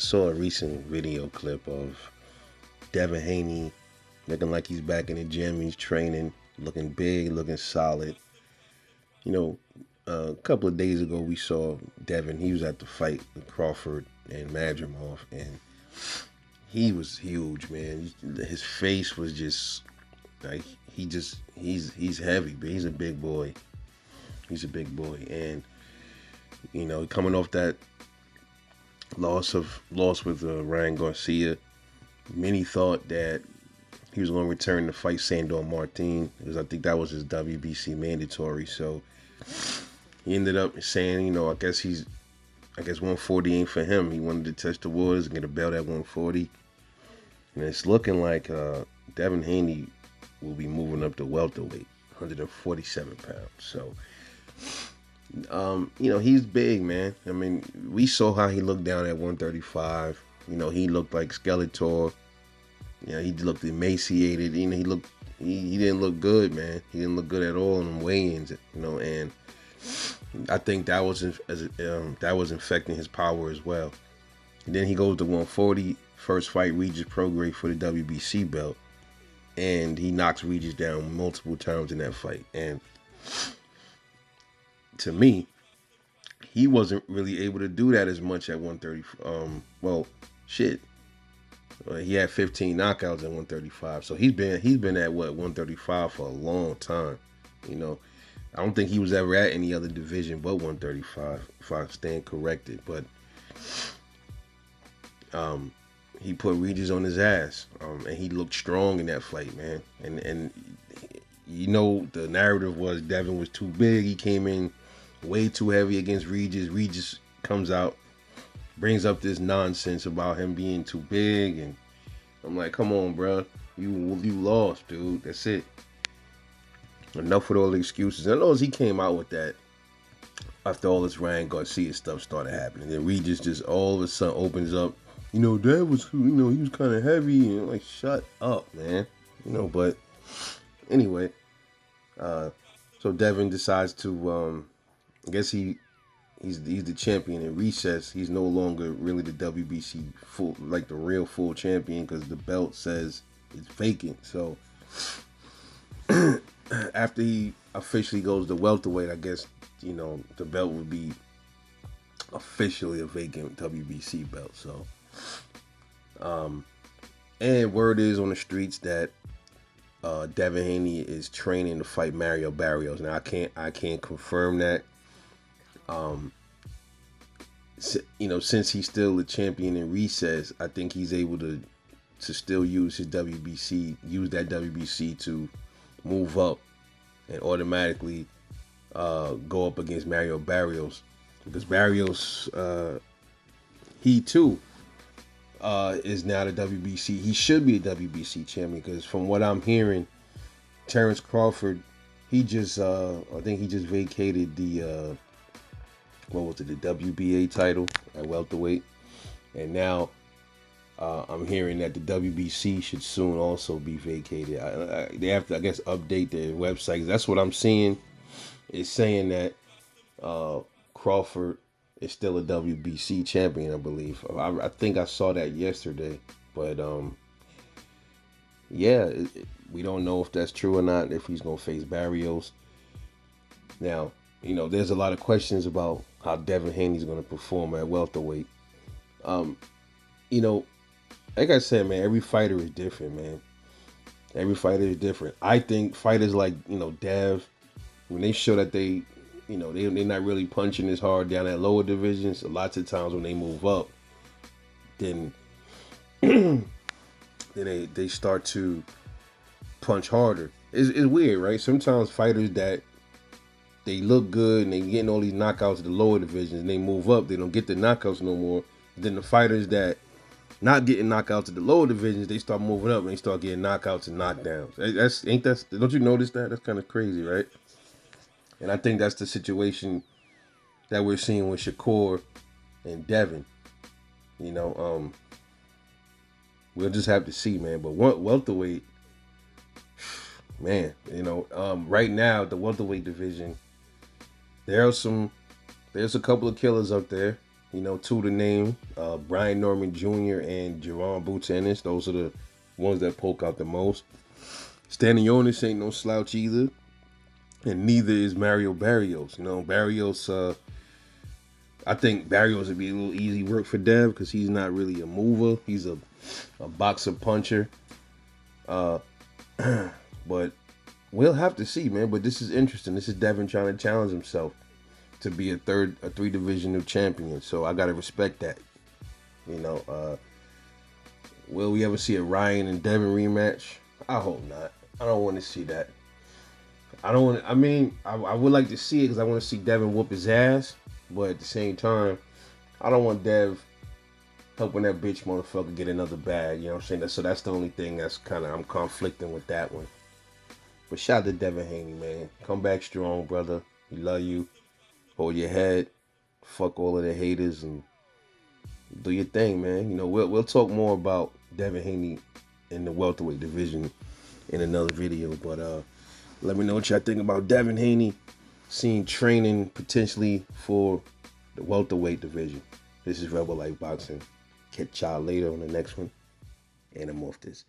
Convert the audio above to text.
saw a recent video clip of Devin Haney looking like he's back in the gym. He's training, looking big, looking solid. You know, a couple of days ago we saw Devin. He was at the fight with Crawford and Madrimov, and he was huge, man. His face was just like he's heavy, but he's a big boy. He's a big boy, and coming off that loss with Ryan Garcia. Many thought that he was going to return to fight Sandor Martin because I think that was his WBC mandatory. So he ended up saying, I guess 140 ain't for him. He wanted to test the waters and get a belt at 140, and it's looking like Devin Haney will be moving up to welterweight, 147 pounds. So. He's big, man. I mean, we saw how he looked down at 135. He looked like Skeletor. He looked emaciated. He didn't look good, man. He didn't look good at all in the weigh-ins. And I think that was infecting his power as well. And then he goes to 140, first fight Regis Prograis for the WBC belt, and he knocks Regis down multiple times in that fight. And to me, he wasn't really able to do that as much at 130. He had 15 knockouts at 135. So he's been at 135 for a long time. I don't think he was ever at any other division but 135, if I stand corrected. But he put Regis on his ass, and he looked strong in that fight, man. And the narrative was Devin was too big. He came in way too heavy against Regis. Regis comes out, brings up this nonsense about him being too big, and I'm like, come on, bro, you lost, dude. That's it. Enough with all the excuses. I know he came out with that after all this Ryan Garcia stuff started happening. Then Regis just all of a sudden opens up. That was, he was kind of heavy, and I'm like, shut up, man. But anyway, so Devin decides to. I guess he's the champion in recess. He's no longer really the WBC the real full champion, because the belt says it's vacant. So after he officially goes to welterweight, I guess the belt would be officially a vacant WBC belt. So and word is on the streets that Devin Haney is training to fight Mario Barrios. Now I can't confirm that. Since he's still the champion in recess, I think he's able to still use that WBC to move up and automatically go up against Mario Barrios, because Barrios, he too is now the WBC. He should be a WBC champion, because from what I'm hearing, Terrence Crawford, I think he just vacated the the WBA title at welterweight, and now I'm hearing that the WBC should soon also be vacated. They have to, I guess, update their website. That's what I'm seeing. It's saying that Crawford is still a WBC champion, I believe. I think I saw that yesterday, but we don't know if that's true or not, if he's gonna face Barrios. Now, there's a lot of questions about how Devin Haney's going to perform at welterweight. Like I said, man, every fighter is different, man. Every fighter is different. I think fighters like, Dev, when they show that they're not really punching as hard down at lower divisions, lots of times when they move up, then they start to punch harder. It's weird, right? Sometimes fighters that they look good and they getting all these knockouts at the lower divisions, and they move up, they don't get the knockouts no more. Then the fighters that not getting knockouts at the lower divisions, they start moving up and they start getting knockouts and knockdowns. Don't you notice that? That's kind of crazy, right? And I think that's the situation that we're seeing with Shakur and Devin. We'll just have to see, man. But welterweight, man, right now the welterweight division, there's a couple of killers up there. You know, two to name, Brian Norman Jr. and Jerome Boots Ennis. Those are the ones that poke out the most. Stanionis ain't no slouch either, and neither is Mario Barrios. You know, Barrios. I think Barrios would be a little easy work for Dev because he's not really a mover. He's a boxer puncher. Uh, but we'll have to see, man. But this is interesting. This is Devin trying to challenge himself to be a three divisional champion. So I gotta respect that. You know, will we ever see a Ryan and Devin rematch? I hope not. I don't want to see that. I don't want. I mean, I would like to see it because I want to see Devin whoop his ass. But at the same time, I don't want Dev helping that bitch motherfucker get another bag. You know what I'm saying? So that's the only thing that's kind of I'm conflicting with that one. But shout out to Devin Haney, man. Come back strong, brother. We love you. Hold your head. Fuck all of the haters and do your thing, man. You know, we'll talk more about Devin Haney in the welterweight division in another video. But let me know what y'all think about Devin Haney seeing training potentially for the welterweight division. This is Rebel Life Boxing. Catch y'all later on the next one. And I'm off this.